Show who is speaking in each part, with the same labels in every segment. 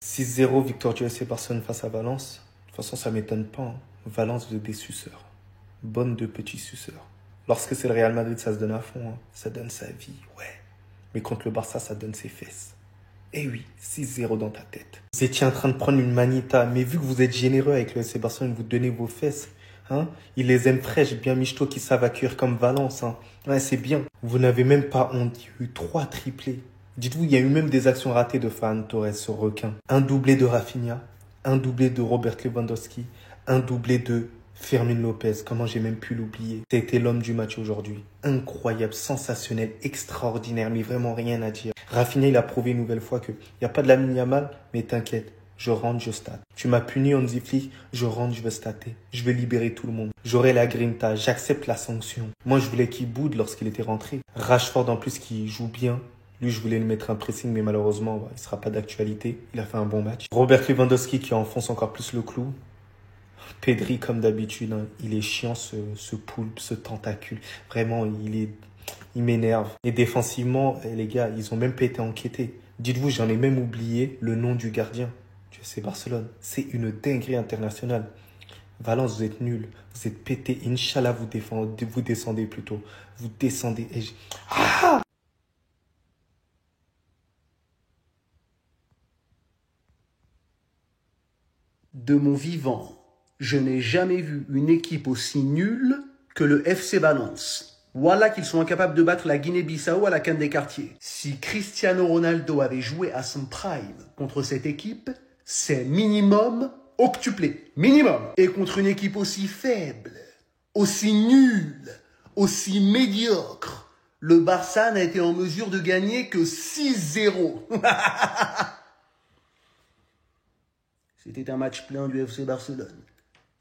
Speaker 1: 6-0, victoire du FC Barcelone face à Valence. De toute façon, ça m'étonne pas, hein. Valence, vous êtes des suceurs. Bonne de petits suceurs. Lorsque c'est le Real Madrid, ça se donne à fond, hein. Ça donne sa vie, ouais. Mais contre le Barça, ça donne ses fesses. Eh oui, 6-0 dans ta tête. Vous étiez en train de prendre une manita, mais vu que vous êtes généreux avec le FC Barcelone, vous donnez vos fesses. Hein? Ils les aiment fraîches, bien michto, qui savent accueillir comme Valence. Hein. Ouais, c'est bien. Vous n'avez même pas honte. Il y a eu 3 triplés. Dites-vous, il y a eu même des actions ratées de Ferran Torres, ce requin. Un doublé de Rafinha, un doublé de Robert Lewandowski, un doublé de Fermin Lopez. Comment j'ai même pu l'oublier. C'était l'homme du match aujourd'hui. Incroyable, sensationnel, extraordinaire, mais vraiment rien à dire. Rafinha, il a prouvé une nouvelle fois qu'il n'y a pas de Lamine Yamal, mais t'inquiète. Je rentre, je state. Tu m'as puni, Hansi Flick, je rentre, je veux stater. Je vais libérer tout le monde. J'aurai la grinta, j'accepte la sanction. Moi, je voulais qu'il boude lorsqu'il était rentré. Rashford, en plus, qui joue bien. Lui, je voulais lui mettre un pressing, mais malheureusement, il ne sera pas d'actualité. Il a fait un bon match. Robert Lewandowski qui enfonce encore plus le clou. Pedri, comme d'habitude, hein, il est chiant, ce poulpe, ce tentacule. Vraiment, il m'énerve. Et défensivement, les gars, ils ont même pas été enquêtés. Dites-vous, j'en ai même oublié le nom du gardien. C'est Barcelone. C'est une dinguerie internationale. Valence, vous êtes nuls. Vous êtes pétés. Inch'Allah, vous descendez plutôt. Vous descendez.
Speaker 2: De mon vivant, je n'ai jamais vu une équipe aussi nulle que le FC Valence. Voilà qu'ils sont incapables de battre la Guinée-Bissau à la Canne des Quartiers. Si Cristiano Ronaldo avait joué à son prime contre cette équipe, c'est minimum octuplé. Minimum. Et contre une équipe aussi faible, aussi nulle, aussi médiocre, le Barça n'a été en mesure de gagner que 6-0. C'était un match plein du FC Barcelone.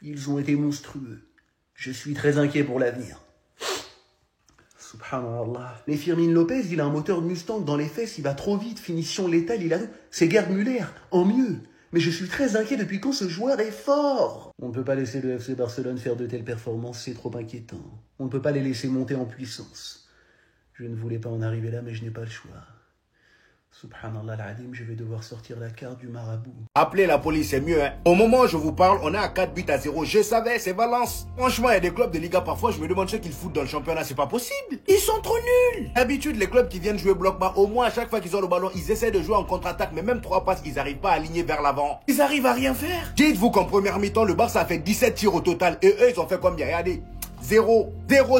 Speaker 2: Ils ont été monstrueux. Je suis très inquiet pour l'avenir. Subhanallah. Mais Fermin Lopez, il a un moteur Mustang dans les fesses, il va trop vite, finition létale, il a tout. C'est Gerd Müller, en mieux. Mais je suis très inquiet depuis quand ce joueur est fort. On ne peut pas laisser le FC Barcelone faire de telles performances, c'est trop inquiétant. On ne peut pas les laisser monter en puissance. Je ne voulais pas en arriver là, mais je n'ai pas le choix. Subhanallah al-Adim, je vais devoir sortir la carte du marabout.
Speaker 3: Appelez la police, c'est mieux, hein. Au moment où je vous parle, on est à 4-0. Je savais, c'est Valence. Franchement, il y a des clubs de Liga, parfois, je me demande ce qu'ils foutent dans le championnat, c'est pas possible. Ils sont trop nuls. D'habitude, les clubs qui viennent jouer bloc bas, au moins, à chaque fois qu'ils ont le ballon, ils essaient de jouer en contre-attaque, mais même 3 passes, ils n'arrivent pas à aligner vers l'avant. Ils arrivent à rien faire. Dites-vous qu'en première mi-temps, le Barça a fait 17 tirs au total, et eux, ils ont fait combien? Regardez. 0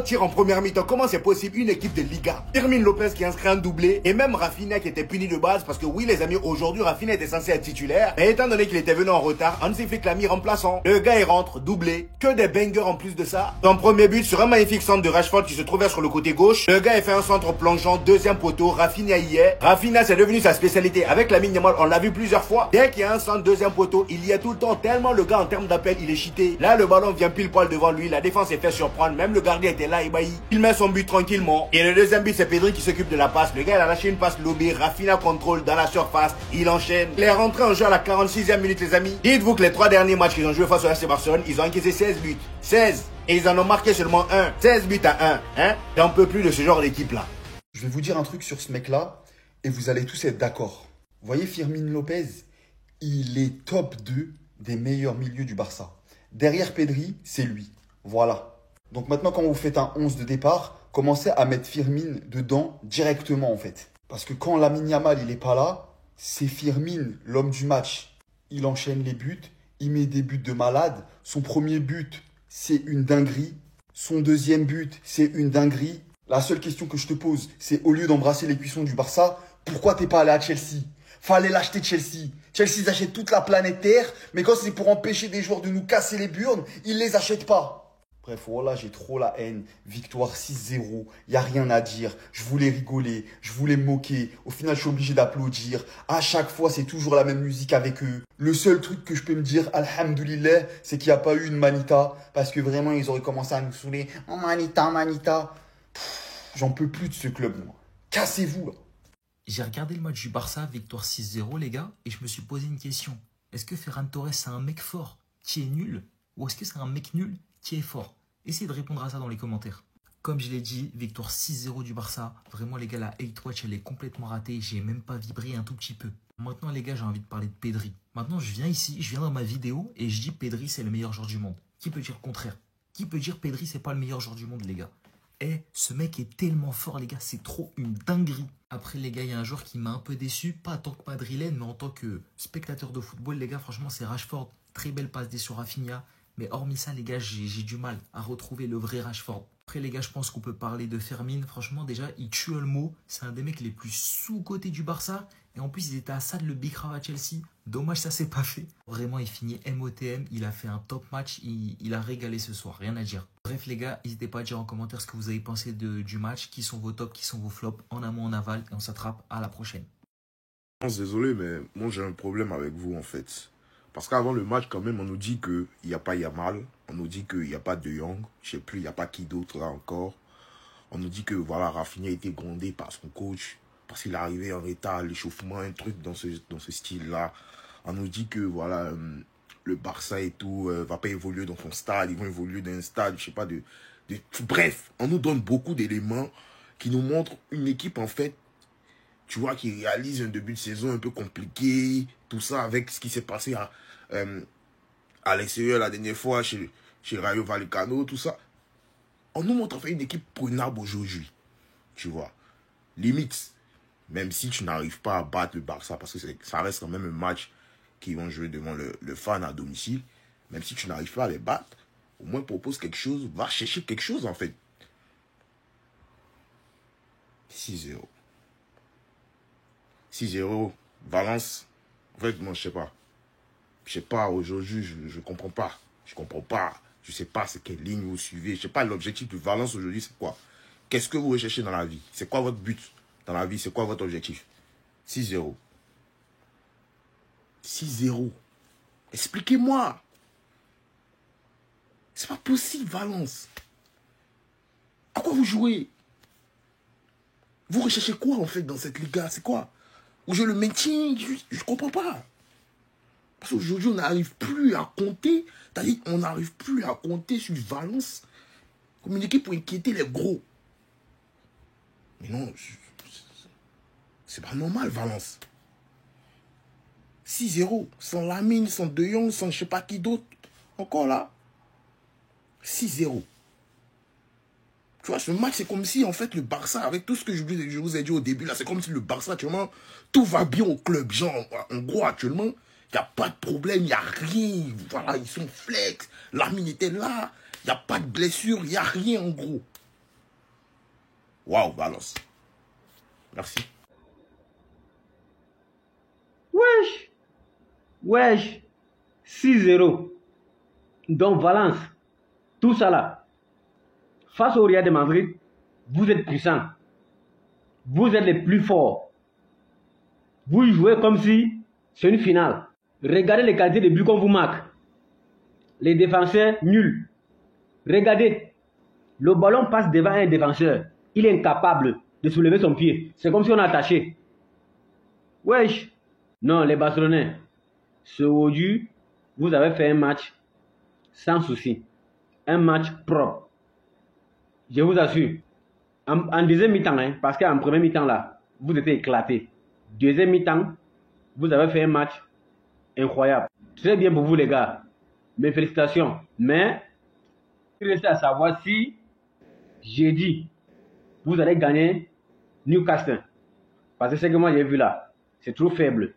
Speaker 3: tir en première mi-temps. Comment c'est possible? Une équipe de Liga. Fermin Lopez qui inscrit un doublé. Et même Rafinha qui était puni de base. Parce que oui, les amis, aujourd'hui, Rafinha était censé être titulaire. Mais étant donné qu'il était venu en retard, Hansi Flick l'a mis remplaçant. Le gars, il rentre, doublé. Que des bangers en plus de ça. Son premier but sur un magnifique centre de Rashford qui se trouvait sur le côté gauche. Le gars, il fait un centre plongeant. Deuxième poteau. Rafinha y est. Rafinha, c'est devenu sa spécialité. Avec Lamine Yamal, on l'a vu plusieurs fois. Dès qu'il y a un centre, deuxième poteau, il y est tout le temps. Tellement le gars, en termes d'appel, il est cheaté. Là, le ballon vient pile poil devant lui. La défense est fait surprendre. Même le gardien était là, ébahi. Il met son but tranquillement. Et le deuxième but, c'est Pedri qui s'occupe de la passe. Le gars, il a lâché une passe lobée. Rafinha contrôle dans la surface. Il enchaîne. Il est rentré en jeu à la 46e minute, les amis. Dites-vous que les 3 derniers matchs qu'ils ont joué face au FC Barcelone, ils ont encaissé 16 buts. 16. Et ils en ont marqué seulement 1. 16 buts à 1. Hein? J'en peux plus de ce genre d'équipe-là.
Speaker 4: Je vais vous dire un truc sur ce mec-là et vous allez tous être d'accord. Vous voyez, Fermin Lopez, il est top 2 des meilleurs milieux du Barça. Derrière Pedri, c'est lui. Voilà. Donc maintenant, quand vous faites un 11 de départ, commencez à mettre Firmin dedans directement en fait. Parce que quand Lamine Yamal il est pas là, c'est Firmin, l'homme du match. Il enchaîne les buts, il met des buts de malade. Son premier but, c'est une dinguerie. Son deuxième but, c'est une dinguerie. La seule question que je te pose, c'est au lieu d'embrasser les cuissons du Barça, pourquoi t'es pas allé à Chelsea? Fallait l'acheter Chelsea. Chelsea, ils achètent toute la planète Terre, mais quand c'est pour empêcher des joueurs de nous casser les burnes, ils les achètent pas. Bref, voilà, j'ai trop la haine. Victoire 6-0, il n'y a rien à dire. Je voulais rigoler, je voulais me moquer. Au final, je suis obligé d'applaudir. À chaque fois, c'est toujours la même musique avec eux. Le seul truc que je peux me dire, alhamdoulilah, c'est qu'il n'y a pas eu une manita. Parce que vraiment, ils auraient commencé à nous saouler. Oh, manita, manita. J'en peux plus de ce club, moi. Cassez-vous, là.
Speaker 5: J'ai regardé le match du Barça, victoire 6-0, les gars, et je me suis posé une question. Est-ce que Ferran Torres, c'est un mec fort qui est nul? Ou est-ce que c'est un mec nul qui est fort? Essayez de répondre à ça dans les commentaires. Comme je l'ai dit, victoire 6-0 du Barça. Vraiment, les gars, la hate watch, elle est complètement ratée. J'ai même pas vibré un tout petit peu. Maintenant, les gars, j'ai envie de parler de Pedri. Maintenant, je viens dans ma vidéo et je dis Pedri, c'est le meilleur joueur du monde. Qui peut dire le contraire? Qui peut dire Pedri, c'est pas le meilleur joueur du monde, les gars? Eh, ce mec est tellement fort, les gars, c'est trop une dinguerie. Après, les gars, il y a un joueur qui m'a un peu déçu, pas en tant que madrilène, mais en tant que spectateur de football, les gars, franchement, c'est Rashford. Très belle passe D sur Rafinha. Mais hormis ça, les gars, j'ai du mal à retrouver le vrai Rashford. Après, les gars, je pense qu'on peut parler de Fermin. Franchement, déjà, il tue le mot. C'est un des mecs les plus sous-cotés du Barça. Et en plus, ils étaient à ça de le bicrave à Chelsea. Dommage, ça s'est pas fait. Vraiment, il finit MOTM. Il a fait un top match. Il a régalé ce soir. Rien à dire. Bref, les gars, n'hésitez pas à dire en commentaire ce que vous avez pensé du match. Qui sont vos tops, qui sont vos flops, en amont, en aval. Et on s'attrape à la prochaine.
Speaker 6: Désolé, mais moi, j'ai un problème avec vous, en fait. Parce qu'avant le match, quand même, on nous dit qu'il n'y a pas Yamal. On nous dit qu'il n'y a pas De Jong. Je sais plus, il n'y a pas qui d'autre là encore. On nous dit que voilà, Rafinha a été grondé par son coach. Parce qu'il est arrivé en retard à l'échauffement, un truc dans ce style-là. On nous dit que voilà, le Barça et tout va pas évoluer dans son stade. Ils vont évoluer dans un stade, je sais pas, Bref, on nous donne beaucoup d'éléments qui nous montrent une équipe, en fait, tu vois, qui réalise un début de saison un peu compliqué. Tout ça avec ce qui s'est passé à l'extérieur la dernière fois chez Rayo Vallecano, tout ça. On nous montre en fait une équipe prenable aujourd'hui. Tu vois. Limite, même si tu n'arrives pas à battre le Barça, parce que ça reste quand même un match qu'ils vont jouer devant le fan à domicile, même si tu n'arrives pas à les battre, au moins propose quelque chose, va chercher quelque chose en fait. 6-0. 6-0, Valence. En fait, moi, je sais pas. Je sais pas, aujourd'hui, je comprends pas. Je comprends pas. Je sais pas c'est quelle ligne vous suivez. Je sais pas, l'objectif de Valence aujourd'hui, c'est quoi? Qu'est-ce que vous recherchez dans la vie? C'est quoi votre but dans la vie? C'est quoi votre objectif? 6-0. 6-0. Expliquez-moi. C'est pas possible, Valence. À quoi vous jouez? Vous recherchez quoi, en fait, dans cette Liga? C'est quoi? Vous jouez le maintien? Je comprends pas. Parce qu'aujourd'hui, on n'arrive plus à compter. C'est-à-dire qu'on n'arrive plus à compter sur Valence comme une équipe pour inquiéter les gros. Mais non, c'est pas normal, Valence. 6-0, sans Lamine, sans De Jong, sans je sais pas qui d'autre. Encore là. 6-0. Tu vois, ce match, c'est comme si, en fait, le Barça, avec tout ce que je vous ai dit au début, là, c'est comme si le Barça, actuellement, tout va bien au club. Genre, en gros, actuellement, il n'y a pas de problème, il n'y a rien. Voilà, ils sont flex. Lamine était là. Il n'y a pas de blessure, il n'y a rien, en gros. Waouh, Valence. Merci.
Speaker 7: Wesh. 6-0. Donc, Valence, tout ça là. Face au Real de Madrid, vous êtes puissants. Vous êtes les plus forts. Vous jouez comme si c'est une finale. Regardez les qualités de but qu'on vous marque. Les défenseurs nuls. Regardez. Le ballon passe devant un défenseur. Il est incapable de soulever son pied. C'est comme si on a attaché. Wesh. Non, les Barcelonais. Ce aujourd'hui, vous avez fait un match sans souci. Un match propre. Je vous assure, en deuxième mi-temps, hein, parce qu'en premier mi-temps, là, vous étiez éclatés. Deuxième mi-temps, vous avez fait un match incroyable. Très bien pour vous, les gars. Mes félicitations. Mais, il reste à savoir si, jeudi, vous allez gagner Newcastle. Parce que ce que moi j'ai vu là, c'est trop faible.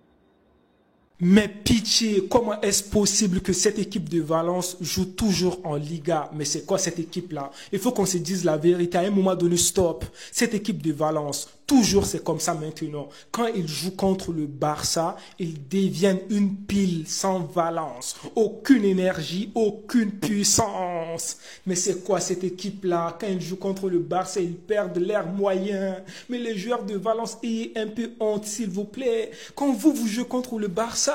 Speaker 8: Mais pitié, comment est-ce possible que cette équipe de Valence joue toujours en Liga? Mais c'est quoi cette équipe-là? Il faut qu'on se dise la vérité. À un moment donné, stop. Cette équipe de Valence, toujours c'est comme ça maintenant. Quand ils jouent contre le Barça, ils deviennent une pile sans Valence. Aucune énergie, aucune puissance. Mais c'est quoi cette équipe-là? Quand ils jouent contre le Barça, ils perdent l'air moyen. Mais les joueurs de Valence, ayez un peu honte, s'il vous plaît. Quand vous jouez contre le Barça,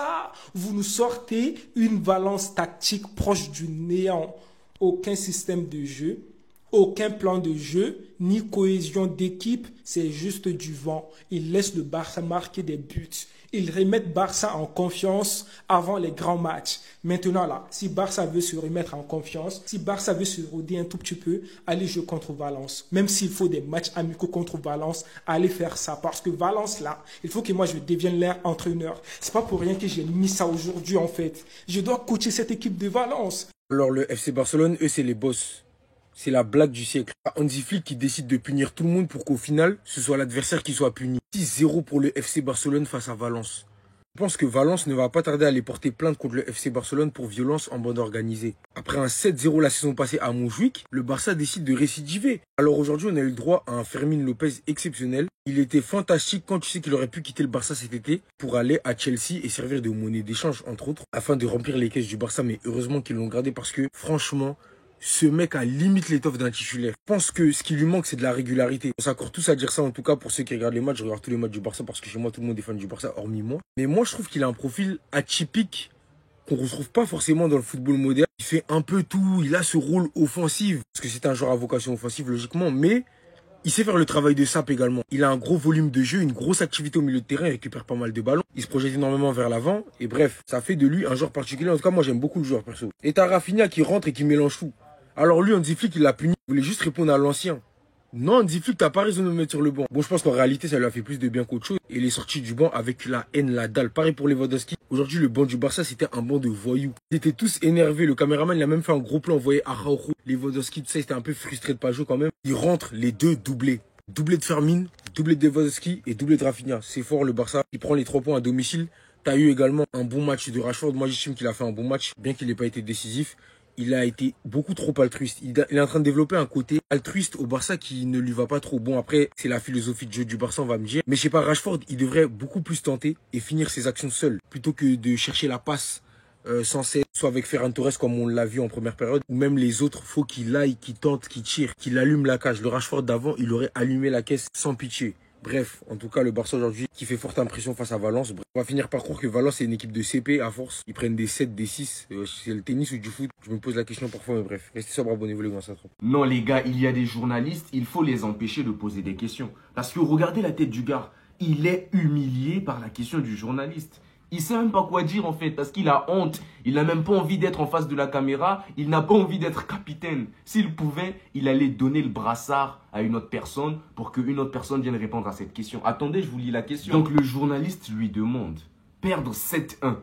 Speaker 8: vous nous sortez une Valence tactique proche du néant. Aucun système de jeu, aucun plan de jeu, ni cohésion d'équipe, c'est juste du vent. Il laisse le Barça marquer des buts. Ils remettent Barça en confiance avant les grands matchs. Maintenant là, si Barça veut se remettre en confiance, si Barça veut se roder un tout petit peu, allez jouer contre Valence. Même s'il faut des matchs amicaux contre Valence, allez faire ça. Parce que Valence là, il faut que moi je devienne leur entraîneur. C'est pas pour rien que j'ai mis ça aujourd'hui en fait. Je dois coacher cette équipe de Valence.
Speaker 9: Alors le FC Barcelone, eux c'est les boss. C'est la blague du siècle. Hansi Flick qui décide de punir tout le monde pour qu'au final, ce soit l'adversaire qui soit puni. 6-0 pour le FC Barcelone face à Valence. Je pense que Valence ne va pas tarder à aller porter plainte contre le FC Barcelone pour violence en bande organisée. Après un 7-0 la saison passée à Montjuic, le Barça décide de récidiver. Alors aujourd'hui, on a eu le droit à un Fermín López exceptionnel. Il était fantastique quand tu sais qu'il aurait pu quitter le Barça cet été pour aller à Chelsea et servir de monnaie d'échange, entre autres, afin de remplir les caisses du Barça. Mais heureusement qu'ils l'ont gardé parce que, franchement, ce mec a limite l'étoffe d'un titulaire. Je pense que ce qui lui manque, c'est de la régularité. On s'accorde tous à dire ça, en tout cas, pour ceux qui regardent les matchs. Je regarde tous les matchs du Barça parce que chez moi, tout le monde est fan du Barça, hormis moi. Mais moi, je trouve qu'il a un profil atypique qu'on ne retrouve pas forcément dans le football moderne. Il fait un peu tout, il a ce rôle offensif, parce que c'est un joueur à vocation offensive, logiquement, mais il sait faire le travail de sape également. Il a un gros volume de jeu, une grosse activité au milieu de terrain, il récupère pas mal de ballons. Il se projette énormément vers l'avant, et bref, ça fait de lui un joueur particulier. En tout cas, moi, j'aime beaucoup le joueur, perso. Et t'as Rafinha qui rentre et qui mélange tout. Alors lui, Hansi Flick, il l'a puni. Il voulait juste répondre à l'ancien. Non, Hansi Flick, t'as pas raison de me mettre sur le banc. Bon, je pense qu'en réalité, ça lui a fait plus de bien qu'autre chose. Et il est sorti du banc avec la haine, la dalle. Pareil pour Lewandowski. Aujourd'hui, le banc du Barça, c'était un banc de voyous. Ils étaient tous énervés. Le caméraman, il a même fait un gros plan. Vous voyez Araujo, Lewandowski, tout ça, il était un peu frustré de pas jouer quand même. Il rentre les deux doublés. Doublé de Fermín, doublé de Lewandowski et doublé de Rafinha. C'est fort, le Barça. Il prend les 3 points à domicile. T'as eu également un bon match de Rashford. Moi, j'estime qu'il a fait un bon match, bien qu'il n'ait pas été décisif. Il a été beaucoup trop altruiste. Il est en train de développer un côté altruiste au Barça qui ne lui va pas trop. Bon, après, c'est la philosophie de jeu du Barça, on va me dire. Mais je sais pas, Rashford, il devrait beaucoup plus tenter et finir ses actions seul, plutôt que de chercher la passe sans cesse, soit avec Ferran Torres comme on l'a vu en première période, ou même les autres. Faut qu'il aille, qu'il tente, qu'il tire, qu'il allume la cage. Le Rashford d'avant, il aurait allumé la caisse sans pitié. Bref, en tout cas, le Barça aujourd'hui qui fait forte impression face à Valence. Bref, on va finir par croire que Valence est une équipe de CP à force. Ils prennent des 7, des 6. C'est le tennis ou du foot. Je me pose la question parfois, mais bref. Restez sobre, abonnez-vous les gars, ça trop.
Speaker 10: Non les gars, il y a des journalistes, il faut les empêcher de poser des questions. Parce que regardez la tête du gars. Il est humilié par la question du journaliste. Il sait même pas quoi dire en fait, parce qu'il a honte. Il n'a même pas envie d'être en face de la caméra. Il n'a pas envie d'être capitaine. S'il pouvait, il allait donner le brassard à une autre personne pour qu'une autre personne vienne répondre à cette question. Attendez, je vous lis la question. Donc le journaliste lui demande, perdre 7-1,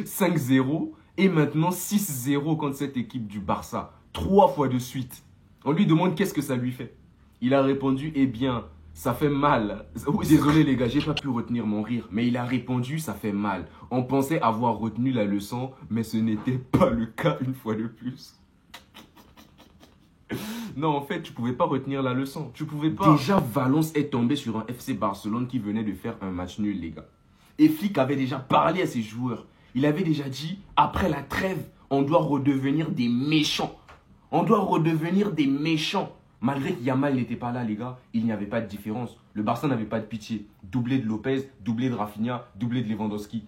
Speaker 10: 5-0 et maintenant 6-0 contre cette équipe du Barça. 3 fois de suite. On lui demande qu'est-ce que ça lui fait. Il a répondu, eh bien... ça fait mal. Oh, désolé les gars, j'ai pas pu retenir mon rire. Mais il a répondu, ça fait mal. On pensait avoir retenu la leçon, mais ce n'était pas le cas une fois de plus. Non, en fait, tu pouvais pas retenir la leçon. Tu pouvais pas. Déjà, Valence est tombé sur un FC Barcelone qui venait de faire un match nul, les gars. Et Flick avait déjà parlé à ses joueurs. Il avait déjà dit, après la trêve, on doit redevenir des méchants. On doit redevenir des méchants. Malgré que Yamal n'était pas là, les gars, il n'y avait pas de différence. Le Barça n'avait pas de pitié. Doublé de Lopez, doublé de Rafinha, doublé de Lewandowski.